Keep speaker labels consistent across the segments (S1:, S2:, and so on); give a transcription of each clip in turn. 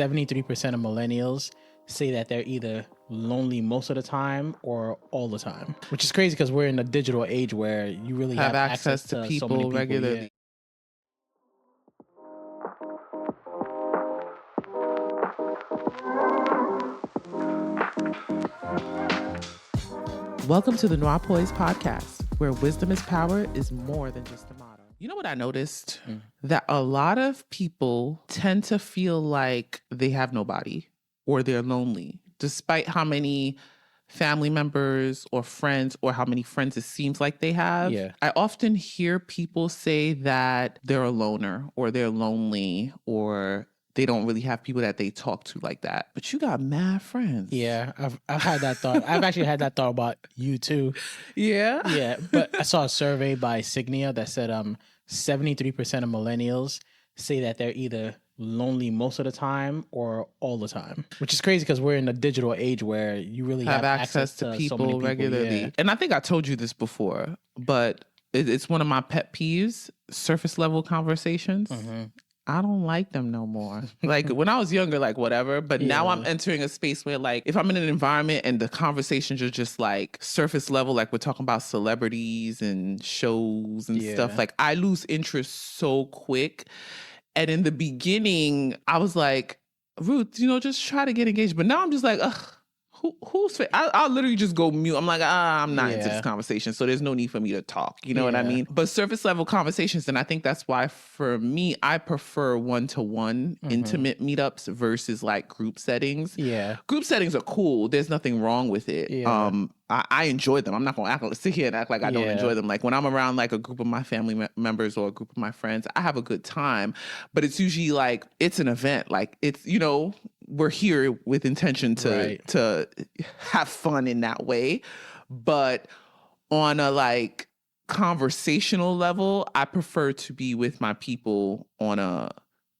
S1: 73% of millennials say that they're either lonely most of the time or all the time, which is crazy because we're in a digital age where you really have access to
S2: people
S1: so many people
S2: regularly.
S1: Yeah.
S2: Welcome to the NOIRPOISED podcast, where wisdom is power is more than just a motto. You know what I noticed? That a lot of people tend to feel like they have nobody or they're lonely, despite how many family members or friends or how many friends it seems like they have.
S1: Yeah.
S2: I often hear people say that they're a loner or they're lonely or they don't really have people that they talk to like that. But you got mad friends.
S1: Yeah, I've had that thought. I've actually had that thought about you too.
S2: Yeah?
S1: Yeah, but I saw a survey by Signia that said 73% of millennials say that they're either lonely most of the time or all the time, which is crazy because we're in a digital age where you really have access to
S2: people,
S1: so many people
S2: regularly.
S1: Yeah.
S2: And I think I told you this before, but it's one of my pet peeves, surface level conversations.
S1: Mm-hmm.
S2: I don't like them no more. Like when I was younger, like whatever. But now I'm entering a space where like if I'm in an environment and the conversations are just like surface level, like we're talking about celebrities and shows and stuff, like I lose interest so quick. And in the beginning, I was like, Ruth, just try to get engaged. But now I'm just like, ugh. Who's I'll literally just go mute. I'm like, I'm not into this conversation, so there's no need for me to talk. You know what I mean? But surface level conversations, and I think that's why for me, I prefer one-to-one intimate meetups versus like group settings.
S1: Yeah.
S2: Group settings are cool. There's nothing wrong with it.
S1: Yeah.
S2: I enjoy them. I'm not going to sit here and act like I don't enjoy them. Like when I'm around like a group of my family members or a group of my friends, I have a good time. But it's usually like, it's an event. Like it's, we're here with intention to have fun in that way. But on a like conversational level, I prefer to be with my people on a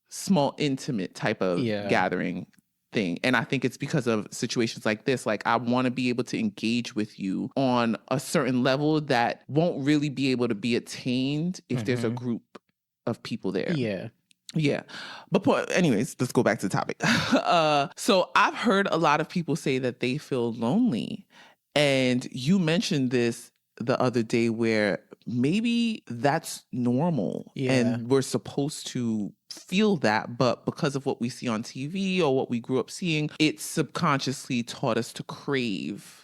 S2: small, intimate type of gathering thing. And I think it's because of situations like this. Like I want to be able to engage with you on a certain level that won't really be able to be attained if there's a group of people there. Yeah. But anyways, let's go back to the topic. So I've heard a lot of people say that they feel lonely. And you mentioned this the other day where maybe that's normal and we're supposed to feel that, but because of what we see on TV or what we grew up seeing, it subconsciously taught us to crave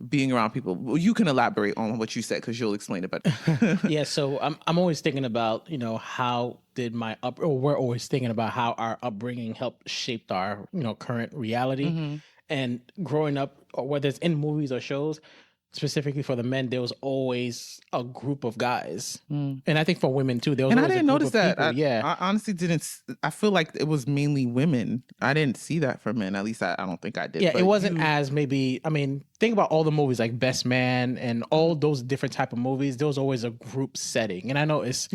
S2: being around people. Well, you can elaborate on what you said because you'll explain it better.
S1: So I'm always thinking about, how did we're always thinking about how our upbringing helped shape our, current reality. And growing up, or whether it's in movies or shows, specifically for the men, there was always a group of guys. And I think for women too, there was always
S2: I didn't notice that.
S1: I
S2: honestly didn't. I feel like it was mainly women. I didn't see that for men. At least I don't think I did.
S1: Yeah, it wasn't as maybe, think about all the movies like Best Man and all those different type of movies. There was always a group setting. And I know it's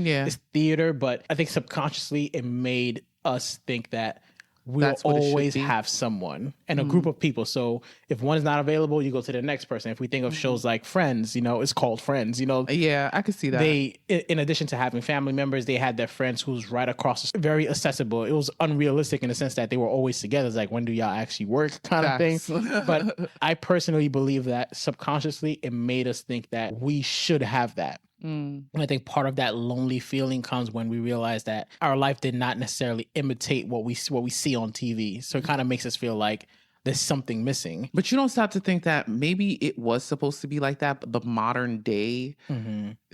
S1: theater, but I think subconsciously it made us think that we'll always have someone and a group of people. So if one is not available, you go to the next person. If we think of shows like Friends, it's called Friends,
S2: Yeah, I could see that.
S1: They, in addition to having family members, they had their friends who's right across, very accessible. It was unrealistic in the sense that they were always together. It's like, when do y'all actually work kind of thing? But I personally believe that subconsciously it made us think that we should have that. And I think part of that lonely feeling comes when we realize that our life did not necessarily imitate what we see on TV. So it kind of makes us feel like there's something missing.
S2: But you don't stop to think that maybe it was supposed to be like that, but the modern day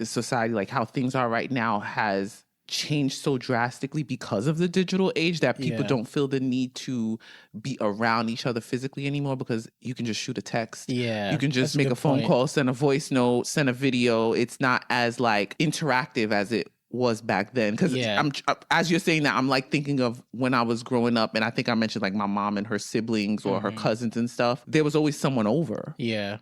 S2: society, like how things are right now, has changed so drastically because of the digital age that people don't feel the need to be around each other physically anymore because you can just shoot a text. You can just make a phone call, send a voice note, send a video. It's not as like interactive as it was back then. Because as you're saying that, I'm like thinking of when I was growing up, and I think I mentioned like my mom and her siblings or her cousins and stuff. There was always someone over.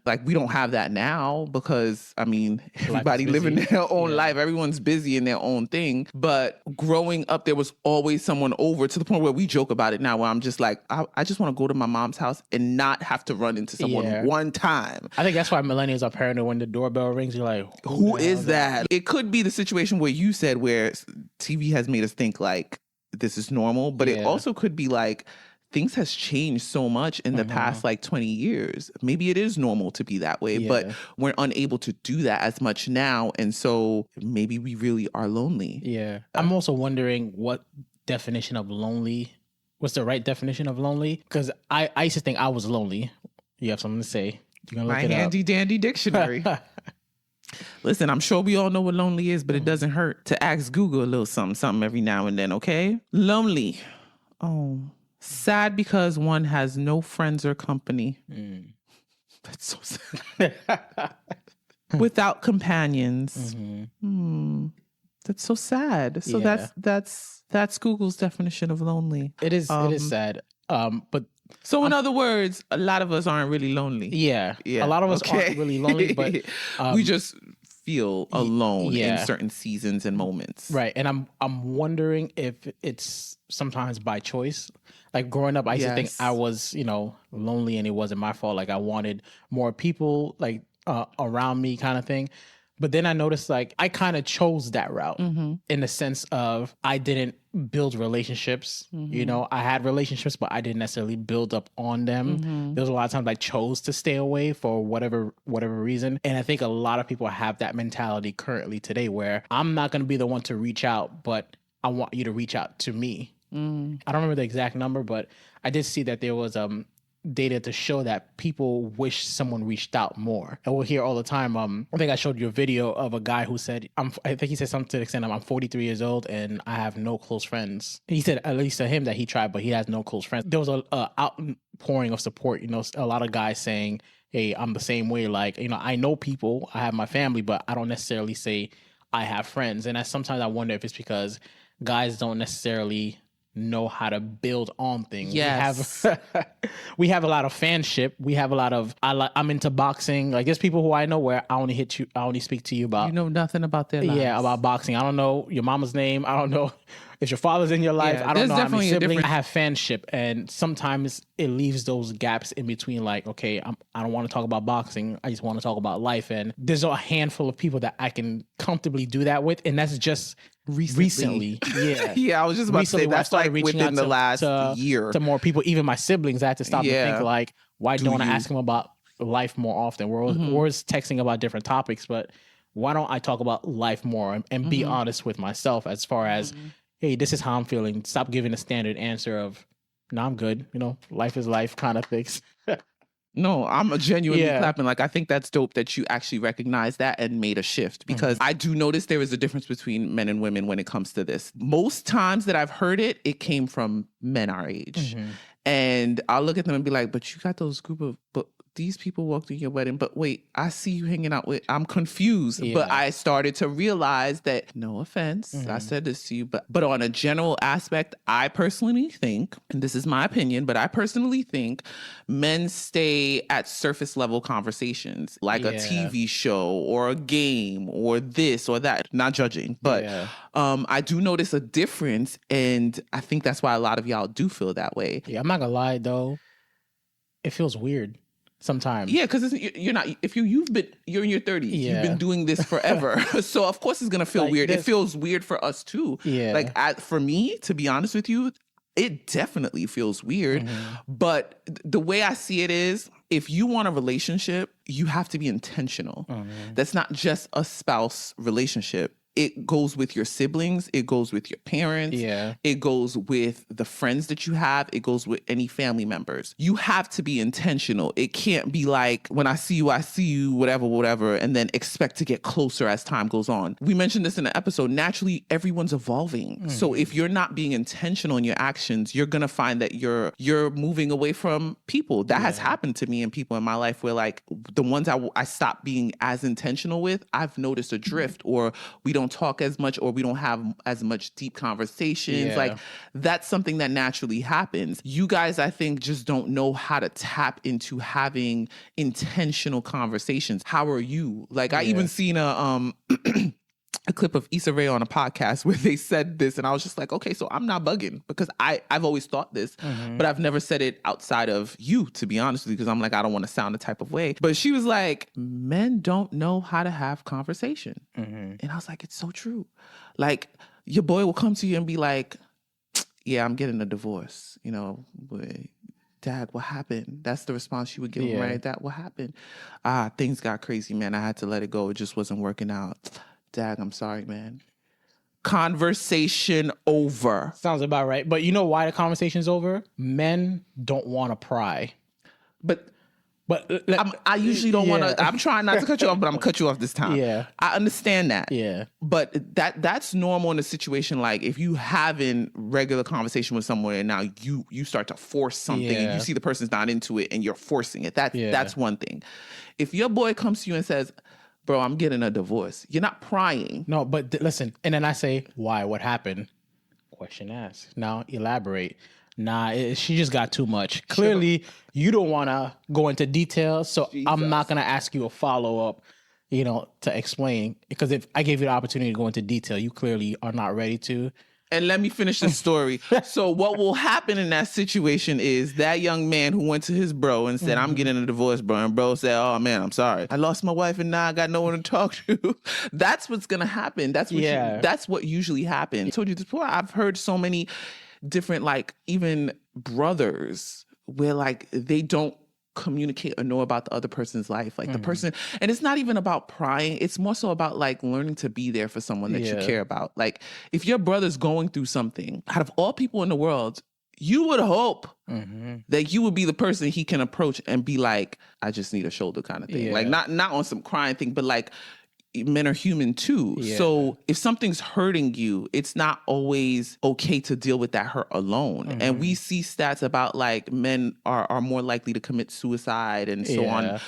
S2: Like we don't have that now because everybody living their own life. Everyone's busy in their own thing. But growing up, there was always someone over, to the point where we joke about it now, where I'm just like, I just want to go to my mom's house and not have to run into someone one time.
S1: I think that's why millennials are paranoid when the doorbell rings. You're like,
S2: who is that? It could be the situation where you said, where TV has made us think like this is normal, but it also could be like things has changed so much in the past like 20 years. Maybe it is normal to be that way, but we're unable to do that as much now. And so maybe we really are lonely.
S1: Yeah. I'm also wondering what's the right definition of lonely? Because I used to think I was lonely. You have something to say? You're gonna look
S2: My
S1: it
S2: handy dandy dictionary. Listen, I'm sure we all know what lonely is, but it doesn't hurt to ask Google a little something every now and then, okay? Lonely. Oh, sad because one has no friends or company. That's so sad. Without companions. That's so sad. So that's Google's definition of lonely.
S1: It is sad. But
S2: so in other words, a lot of us aren't really lonely.
S1: Yeah. A lot of us aren't really lonely, but
S2: we just feel alone in certain seasons and moments.
S1: Right. And I'm wondering if it's sometimes by choice. Like growing up, I used to think I was, lonely and it wasn't my fault. Like I wanted more people like around me kind of thing. But then I noticed like I kind of chose that route in the sense of I didn't build relationships. I had relationships, but I didn't necessarily build up on them. There was a lot of times I chose to stay away for whatever reason. And I think a lot of people have that mentality currently today where I'm not going to be the one to reach out, but I want you to reach out to me. I don't remember the exact number, but I did see that there was data to show that people wish someone reached out more. And we'll hear all the time. I think I showed you a video of a guy who said, I think he said something to the extent of, I'm 43 years old and I have no close friends. He said, at least to him, that he tried, but he has no close friends. There was a outpouring of support. A lot of guys saying, hey, I'm the same way. Like, I know people, I have my family, but I don't necessarily say I have friends. And sometimes I wonder if it's because guys don't necessarily know how to build on things.
S2: Yes.
S1: We have a lot of fanship. We have a lot of I'm into boxing. Like there's people who I know where I only speak to you about.
S2: You know nothing about their lives.
S1: Yeah, about boxing. I don't know your mama's name. I don't know if your father's in your life. I don't know how many siblings. I have fanship, and sometimes it leaves those gaps in between. Like, okay, I don't want to talk about boxing. I just want to talk about life. And there's a handful of people that I can comfortably do that with, and that's just recently.
S2: Yeah, I was just about to say that's like within the last year
S1: to more people. Even my siblings, I had to stop and think like, why don't I ask them about life more often? We're always texting about different topics, but why don't I talk about life more and be honest with myself as far as, hey, this is how I'm feeling. Stop giving a standard answer of, no, I'm good. Life is life kind of things.
S2: No, I'm genuinely clapping. Like, I think that's dope that you actually recognize that and made a shift, because I do notice there is a difference between men and women when it comes to this. Most times that I've heard it, it came from men our age. And I'll look at them and be like, but you got those but these people walked in your wedding, but wait, I see you hanging out with, I'm confused. But I started to realize that, no offense, I said this to you, but on a general aspect, I personally think, and this is my opinion, but I personally think men stay at surface level conversations, like a TV show or a game or this or that. Not judging, but I do notice a difference, and I think that's why a lot of y'all do feel that way.
S1: Yeah, I'm not gonna lie though, it feels weird sometimes.
S2: Yeah, because you're not. If you're in your 30s. You've been doing this forever, so of course it's gonna feel weird. It feels weird for us too. Yeah, like for me, to be honest with you, it definitely feels weird. But the way I see it is, if you want a relationship, you have to be intentional. That's not just a spouse relationship. It goes with your siblings. It goes with your parents. It goes with the friends that you have. It goes with any family members. You have to be intentional. It can't be like, when I see you, whatever, and then expect to get closer as time goes on. We mentioned this in the episode. Naturally, everyone's evolving. So if you're not being intentional in your actions, you're going to find that you're moving away from people. That has happened to me and people in my life where, like, the ones I stopped being as intentional with, I've noticed a drift, or we don't talk as much, or we don't have as much deep conversations. Like, that's something that naturally happens. You guys, I think, just don't know how to tap into having intentional conversations. How are you? Like, I even seen a clip of Issa Rae on a podcast where they said this, and I was just like, okay, so I'm not bugging, because I've always thought this, but I've never said it outside of you, to be honest with you, because I'm like, I don't want to sound a type of way. But she was like, men don't know how to have conversation. And I was like, it's so true. Like, your boy will come to you and be like, yeah, I'm getting a divorce. You know, Dad, what happened? That's the response you would give him, right? Dad, what happened? Things got crazy, man. I had to let it go. It just wasn't working out. Dad, I'm sorry, man. Conversation over.
S1: Sounds about right. But you know why the conversation's over? Men don't want to pry.
S2: But I usually don't want to. I'm trying not to cut you off, but I'm gonna cut you off this time.
S1: Yeah,
S2: I understand that.
S1: Yeah,
S2: but that's normal in a situation like if you having regular conversation with someone and now you start to force something and you see the person's not into it and you're forcing it. That's one thing. If your boy comes to you and says, "Bro, I'm getting a divorce," you're not prying.
S1: No, but listen, and then I say, "Why? What happened?" Question asked. Now elaborate. Nah, she just got too much. Clearly, you don't want to go into details, so I'm not going to ask you a follow-up, to explain. Because if I gave you the opportunity to go into detail, you clearly are not ready to.
S2: And let me finish the story. So what will happen in that situation is that young man who went to his bro and said, I'm getting a divorce, bro. And bro said, oh, man, I'm sorry. I lost my wife and now I got no one to talk to. That's what's going to happen. That's what usually happens. I told you this before. I've heard so many different, like, even brothers where, like, they don't communicate or know about the other person's life. Like, the person, and it's not even about prying. It's more so about, like, learning to be there for someone that you care about. Like, if your brother's going through something, out of all people in the world, you would hope that you would be the person he can approach and be like, I just need a shoulder kind of thing. Like, not on some crying thing, but like, men are human too. So if something's hurting you, it's not always okay to deal with that hurt alone. And we see stats about like men are more likely to commit suicide and so on.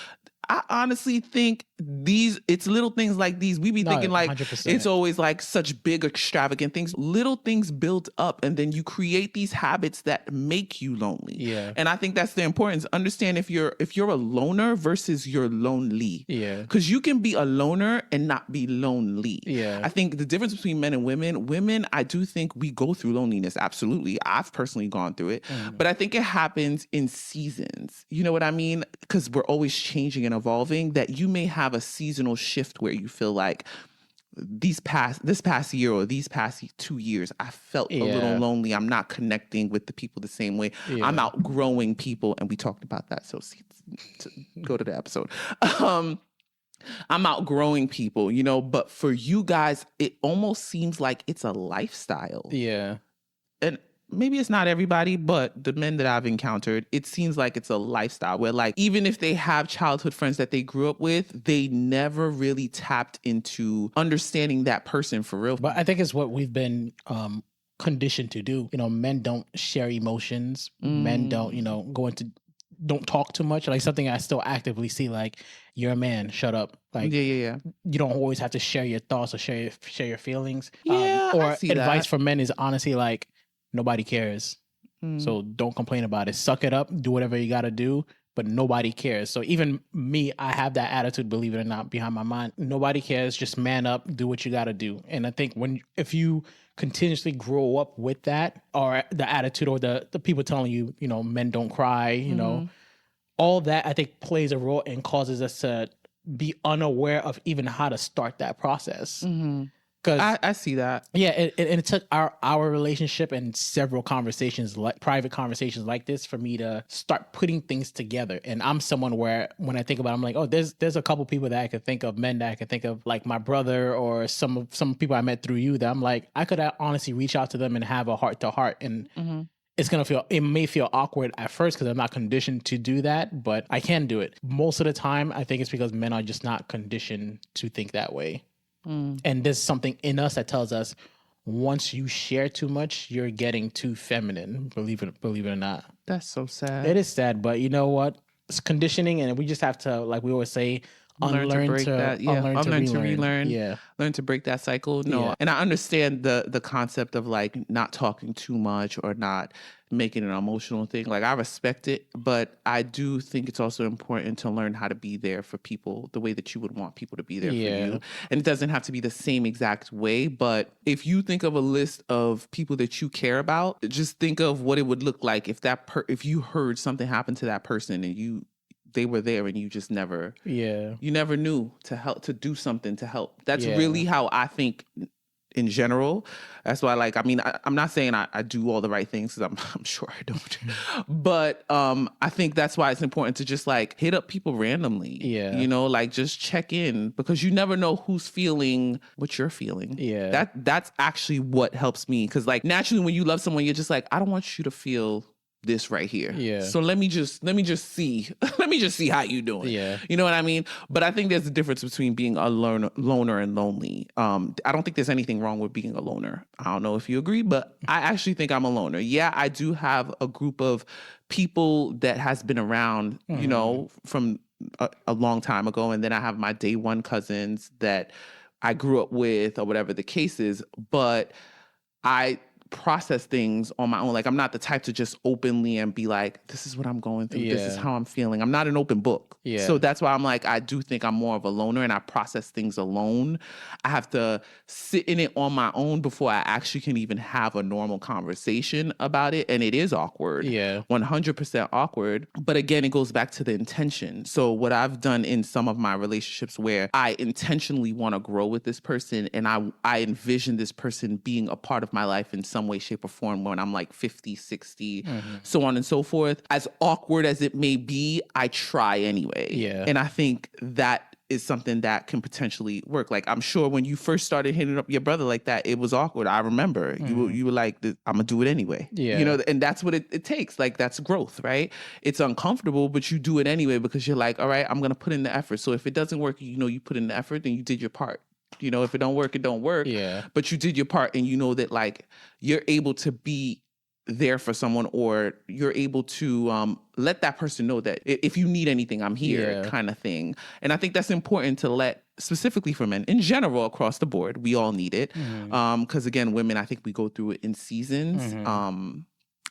S2: I honestly think it's little things like these. We be thinking like 100%. It's always like such big extravagant things. Little things build up and then you create these habits that make you lonely. And I think that's the importance. Understand if you're a loner versus you're lonely. Because you can be a loner and not be lonely. I think the difference between men and women, I do think we go through loneliness. Absolutely. I've personally gone through it. But I think it happens in seasons. You know what I mean? Because we're always changing and evolving, that you may have a seasonal shift where you feel like this past year or these past 2 years, I felt a little lonely. I'm not connecting with the people the same way. I'm outgrowing people. And we talked about that. So go to the episode. I'm outgrowing people, but for you guys, it almost seems like it's a lifestyle. And maybe it's not everybody, but the men that I've encountered, it seems like it's a lifestyle where, like, even if they have childhood friends that they grew up with, they never really tapped into understanding that person for real.
S1: But I think it's what we've been conditioned to do. Men don't share emotions. Men don't, don't talk too much. Like, something I still actively see, like, you're a man, shut up. Like, you don't always have to share your thoughts or share your feelings. Or advice from men is honestly like, nobody cares. So don't complain about it. Suck it up. Do whatever you got to do. But nobody cares. So even me, I have that attitude, believe it or not, behind my mind. Nobody cares. Just man up. Do what you got to do. And I think if you continuously grow up with that, or the attitude, or the people telling you, men don't cry, all that, I think plays a role and causes us to be unaware of even how to start that process.
S2: I see that.
S1: Yeah, and it took our relationship and several conversations, like private conversations like this, for me to start putting things together. And I'm someone where when I think about it, I'm like, oh, there's a couple people that I could think of, men that I could think of, like my brother or some people I met through you, that I'm like, I could honestly reach out to them and have a heart to heart. And it may feel awkward at first because I'm not conditioned to do that, but I can do it. Most of the time, I think it's because men are just not conditioned to think that way. And there's something in us that tells us once you share too much, you're getting too feminine, believe it or not.
S2: That's so sad.
S1: It is sad, but you know what? It's conditioning, and we just have to, like we always say, unlearn to relearn.
S2: Learn to break that cycle. And I understand the concept of like not talking too much or not making an emotional thing. Like, I respect it, but I do think it's also important to learn how to be there for people the way that you would want people to be there for you. And it doesn't have to be the same exact way, but if you think of a list of people that you care about, just think of what it would look like if if you heard something happen to that person and they were there and you just never you never knew to do something to help. That's really how I think in general. That's why, like, I mean, I'm not saying I do all the right things, because I'm sure I don't. But I think that's why it's important to just like hit up people randomly.
S1: Yeah.
S2: You know, like just check in, because you never know who's feeling what you're feeling.
S1: Yeah.
S2: That's actually what helps me. Because like naturally when you love someone, you're just like, I don't want you to feel this right here.
S1: Yeah.
S2: So let me just see how you doing.
S1: Yeah.
S2: You know what I mean? But I think there's a difference between being a loner and lonely. I don't think there's anything wrong with being a loner. I don't know if you agree, but I actually think I'm a loner. Yeah, I do have a group of people that has been around, you know, from a long time ago. And then I have my day one cousins that I grew up with, or whatever the case is. But I process things on my own. Like, I'm not the type to just openly and be like, this is what I'm going through. This is how I'm feeling. I'm not an open book.
S1: Yeah.
S2: So that's why I'm like, I do think I'm more of a loner, and I process things alone. I have to sit in it on my own before I actually can even have a normal conversation about it. And it is awkward.
S1: Yeah.
S2: 100% awkward. But again, it goes back to the intention. So what I've done in some of my relationships where I intentionally want to grow with this person, and I envision this person being a part of my life in some way, shape, or form when I'm like 50, 60, so on and so forth. As awkward as it may be, I try anyway.
S1: Yeah.
S2: And I think that is something that can potentially work. Like, I'm sure when you first started hitting up your brother like that, it was awkward. I remember you were like, I'm gonna do it anyway.
S1: Yeah.
S2: You know, and that's what it takes. Like, that's growth, right? It's uncomfortable, but you do it anyway, because you're like, all right, I'm gonna put in the effort. So if it doesn't work, you know, you put in the effort, then you did your part. You know, if it don't work, it don't work.
S1: Yeah.
S2: But you did your part, and you know that like you're able to be there for someone, or you're able to let that person know that if you need anything, I'm here, kind of thing. And I think that's important to let, specifically for men in general, across the board. We all need it. Because again, women, I think we go through it in seasons. And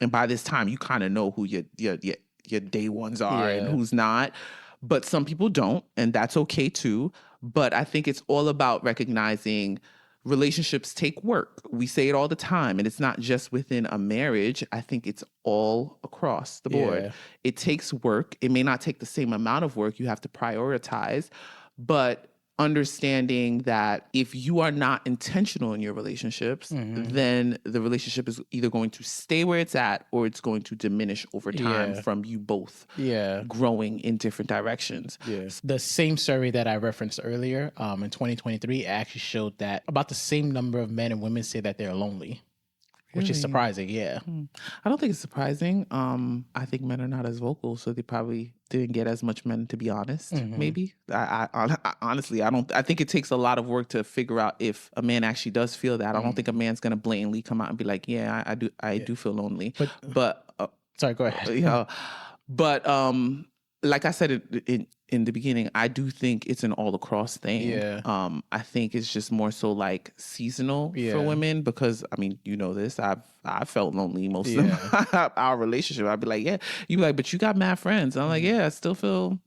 S2: by this time, you kind of know who your day ones are and who's not. But some people don't, and that's okay too. But I think it's all about recognizing relationships take work. We say it all the time, and it's not just within a marriage. I think it's all across the board.
S1: Yeah.
S2: It takes work. It may not take the same amount of work. You have to prioritize, but understanding that if you are not intentional in your relationships, then the relationship is either going to stay where it's at, or it's going to diminish over time from you both growing in different directions.
S1: The same survey that I referenced earlier in 2023 actually showed that about the same number of men and women say that they're lonely. Which is surprising,
S2: I don't think it's surprising. I think men are not as vocal, so they probably didn't get as much men, to be honest. Maybe. I honestly, I think it takes a lot of work to figure out if a man actually does feel that. I don't think a man's gonna blatantly come out and be like, "Yeah, I do feel lonely." But
S1: sorry, go ahead.
S2: Yeah, but like I said in the beginning, I do think it's an all across thing. I think it's just more so like seasonal for women, because I mean, you know this, I felt lonely most of our relationship. I'd be like, yeah, you'd be like, but you got mad friends. I'm like, yeah, I still feel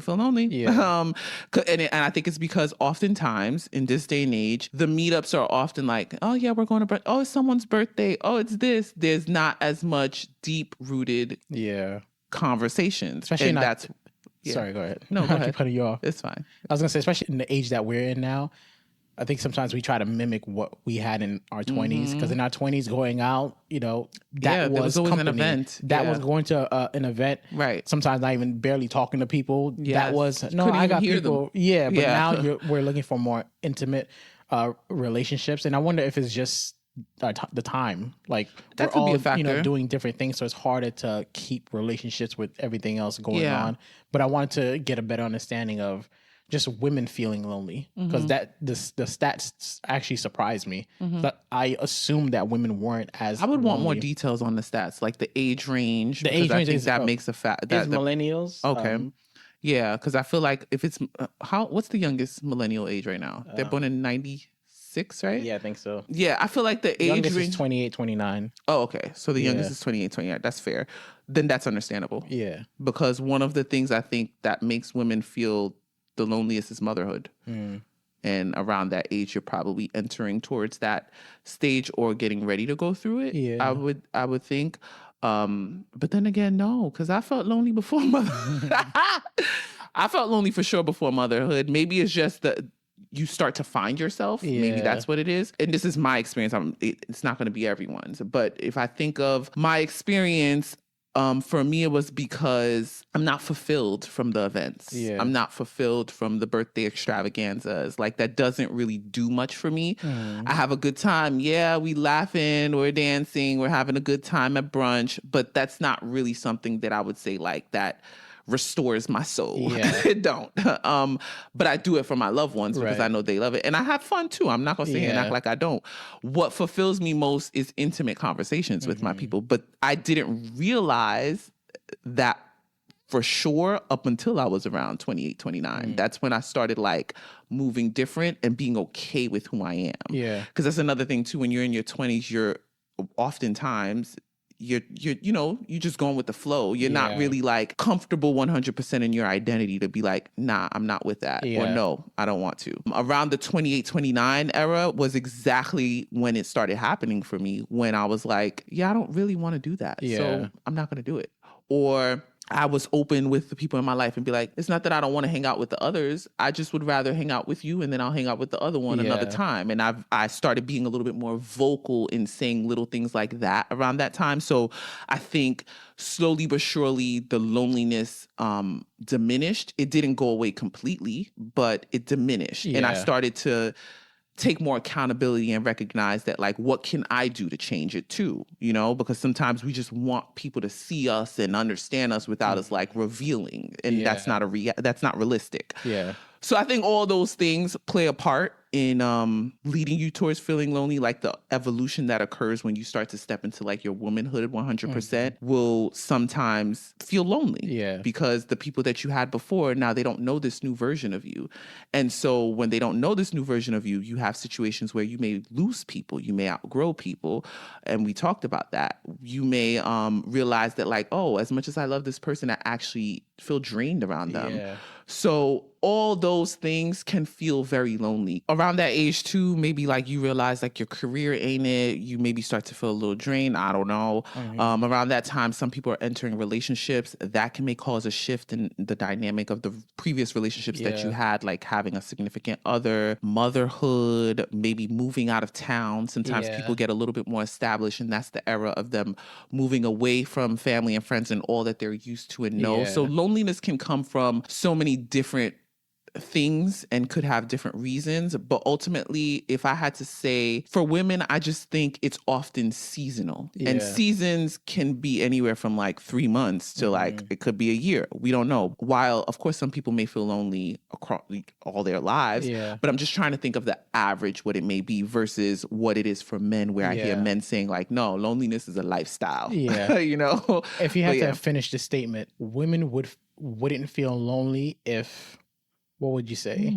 S2: lonely. And I think it's because oftentimes in this day and age, the meetups are often like, oh yeah, we're going to, oh, it's someone's birthday. Oh, it's this. There's not as much deep rooted conversations.
S1: Especially
S2: and
S1: that's sorry, go ahead.
S2: No, go
S1: I
S2: ahead.
S1: keep cutting you off.
S2: It's fine.
S1: I was gonna say, especially in the age that we're in now, I think sometimes we try to mimic what we had in our 20s, because in our 20s, going out, you know, that was
S2: always
S1: company.
S2: an event.
S1: That was going to an event.
S2: Right.
S1: Sometimes not even barely talking to people.
S2: Yes.
S1: That was, no, I got people. But now we're looking for more intimate relationships. And I wonder if it's just the time. Like,
S2: that
S1: we're
S2: could
S1: all,
S2: be a factor.
S1: you know, doing different things, so it's harder to keep relationships with everything else going on. But I wanted to get a better understanding of just women feeling lonely, because the stats actually surprised me. But I assumed that women weren't as.
S2: I would want
S1: lonely.
S2: more details on the stats, like the age range.
S1: The age range is,
S2: that makes a fact.
S1: Is millennials.
S2: Okay. Yeah, because I feel like if it's what's the youngest millennial age right now? They're born in 96, right?
S1: Yeah, I think so.
S2: Yeah, I feel like the age
S1: youngest
S2: range
S1: is 28, 29.
S2: Oh, okay. So the youngest is 28, 29. That's fair. Then that's understandable.
S1: Yeah.
S2: Because one of the things I think that makes women feel the loneliest is motherhood. And around that age, you're probably entering towards that stage or getting ready to go through it.
S1: Yeah.
S2: I would think. But then again, no, because I felt lonely before motherhood. I felt lonely for sure before motherhood. Maybe it's just you start to find yourself. Maybe that's what it is. And this is my experience. It's not going to be everyone's. But if I think of my experience, for me, it was because I'm not fulfilled from the events.
S1: Yeah.
S2: I'm not fulfilled from the birthday extravaganzas. Like, that doesn't really do much for me. I have a good time. Yeah, we laughing, we're dancing, we're having a good time at brunch. But that's not really something that I would say like that restores my soul. It don't. But I do it for my loved ones because I know they love it. And I have fun too. I'm not going to sit here and act like I don't. What fulfills me most is intimate conversations with my people. But I didn't realize that for sure up until I was around 28, 29. That's when I started like moving different and being okay with who I am.
S1: Yeah.
S2: Because that's another thing too. When you're in your 20s, you're oftentimes you're just going with the flow. You're not really like comfortable 100% in your identity to be like, nah, I'm not with that. Or no, I don't want to. Around the 28, 29 era was exactly when it started happening for me, when I was like, yeah, I don't really want to do that. So I'm not going to do it. Or I was open with the people in my life and be like, it's not that I don't want to hang out with the others. I just would rather hang out with you, and then I'll hang out with the other one another time. And I started being a little bit more vocal in saying little things like that around that time. So I think slowly but surely the loneliness diminished. It didn't go away completely, but it diminished. And I started to take more accountability and recognize that, like, what can I do to change it too? You know, because sometimes we just want people to see us and understand us without us like revealing. And that's not that's not realistic. Yeah. So I think all those things play a part in leading you towards feeling lonely. Like the evolution that occurs when you start to step into like your womanhood 100% will sometimes feel lonely. Yeah. Because the people that you had before, now they don't know this new version of you. And so when they don't know this new version of you, you have situations where you may lose people, you may outgrow people. And we talked about that. You may realize that like, oh, as much as I love this person, I actually feel drained around them. Yeah. So all those things can feel very lonely. Around that age too, maybe like you realize like your career ain't it. You maybe start to feel a little drained. I don't know. Around that time, some people are entering relationships. That may cause a shift in the dynamic of the previous relationships that you had, like having a significant other, motherhood, maybe moving out of town. Sometimes people get a little bit more established, and that's the era of them moving away from family and friends and all that they're used to and know. So loneliness can come from so many different things and could have different reasons. But ultimately, if I had to say for women, I just think it's often seasonal. And seasons can be anywhere from like 3 months to like, it could be a year. We don't know. While of course some people may feel lonely across all their lives, but I'm just trying to think of the average, what it may be versus what it is for men, where I hear men saying like, no, loneliness is a lifestyle. You know?
S1: If you had to finish the statement, women wouldn't feel lonely if... What would you say?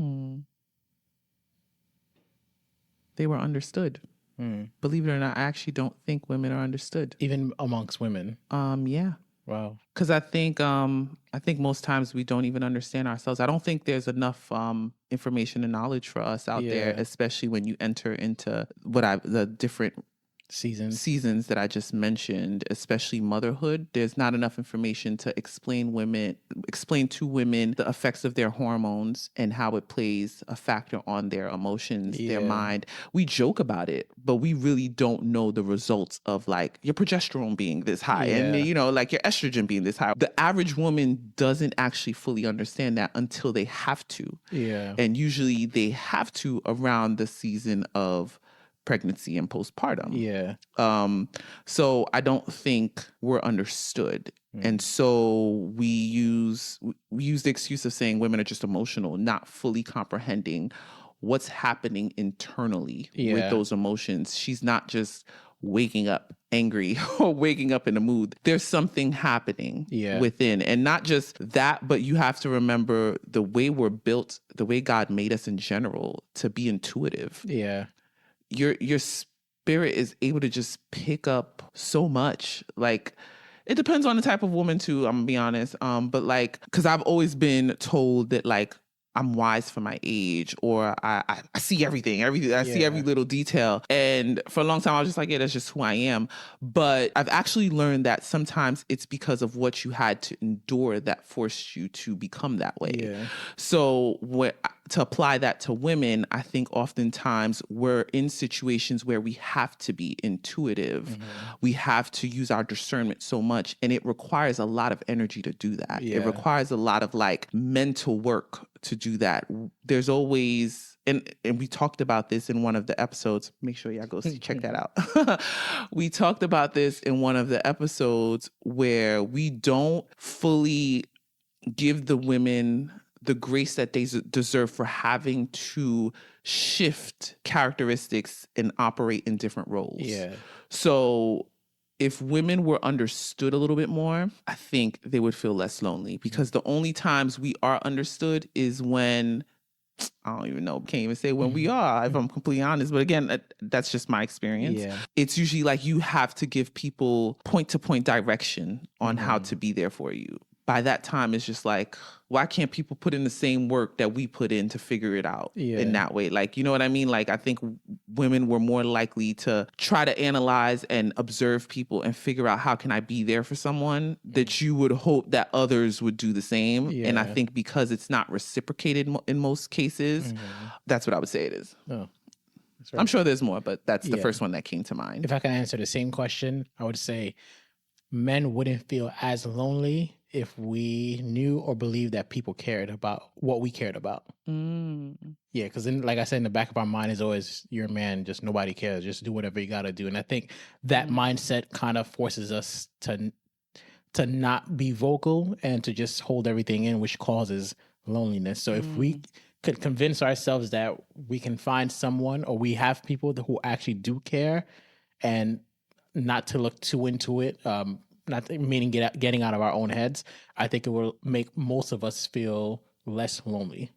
S2: They were understood. Believe it or not, I actually don't think women are understood.
S1: Even amongst women?
S2: Yeah.
S1: Wow.
S2: Because I think most times we don't even understand ourselves. I don't think there's enough information and knowledge for us out there, especially when you enter into the different seasons that I just mentioned, especially motherhood. There's not enough information to explain to women the effects of their hormones and how it plays a factor on their emotions, their mind. We joke about it, but we really don't know the results of like your progesterone being this high and, you know, like your estrogen being this high. The average woman doesn't actually fully understand that until they have to. Yeah. And usually they have to around the season of pregnancy and postpartum. Yeah. So I don't think we're understood. And so we use the excuse of saying women are just emotional, not fully comprehending what's happening internally with those emotions. She's not just waking up angry or waking up in a mood. There's something happening within. And not just that, but you have to remember the way we're built, the way God made us in general, to be intuitive. Yeah. Your spirit is able to just pick up so much. Like, it depends on the type of woman too, I'm gonna be honest. But like, because I've always been told that like I'm wise for my age, or I see everything. I see every little detail. And for a long time, I was just like, yeah, that's just who I am. But I've actually learned that sometimes it's because of what you had to endure that forced you to become that way. Yeah. So to apply that to women, I think oftentimes we're in situations where we have to be intuitive. Mm-hmm. We have to use our discernment so much, and it requires a lot of energy to do that. Yeah. It requires a lot of like mental work to do that. There's always, and we talked about this in one of the episodes. Make sure y'all go check that out. We talked about this in one of the episodes where we don't fully give the women the grace that they deserve for having to shift characteristics and operate in different roles. Yeah. So if women were understood a little bit more, I think they would feel less lonely, because the only times we are understood is when, I don't even know, can't even say when we are, if I'm completely honest. But again, that's just my experience. Yeah. It's usually like you have to give people point-to-point direction on how to be there for you. By that time, it's just like, why can't people put in the same work that we put in to figure it out in that way? Like, you know what I mean? Like, I think women were more likely to try to analyze and observe people and figure out, how can I be there for someone, that you would hope that others would do the same. Yeah. And I think because it's not reciprocated in most cases, that's what I would say it is. Oh. Right. I'm sure there's more, but that's the first one that came to mind.
S1: If I can answer the same question, I would say men wouldn't feel as lonely if we knew or believed that people cared about what we cared about. Yeah, because then, like I said, in the back of our mind is always, you're a man, just nobody cares, just do whatever you got to do. And I think that mindset kind of forces us to not be vocal and to just hold everything in, which causes loneliness. So if we could convince ourselves that we can find someone, or we have people who actually do care, and not to look too into it, not meaning getting out of our own heads, I think it will make most of us feel less lonely.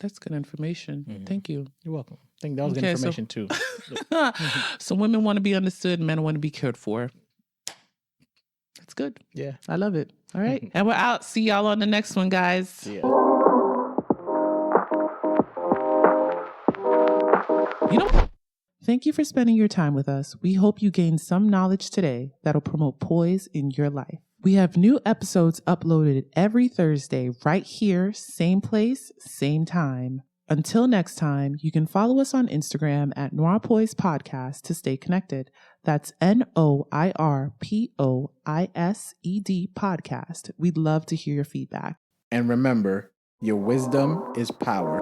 S2: That's good information. Thank you.
S1: You're welcome. I think that was good information too.
S2: So women want to be understood, men want to be cared for. That's good.
S1: Yeah.
S2: I love it. All right. And we're out. See y'all on the next one, guys. Yeah. You know, thank you for spending your time with us. We hope you gained some knowledge today that'll promote poise in your life. We have new episodes uploaded every Thursday right here, same place, same time. Until next time, you can follow us on Instagram at NOIRPOISED Podcast to stay connected. That's NOIRPOISED Podcast. We'd love to hear your feedback.
S1: And remember, your wisdom is power.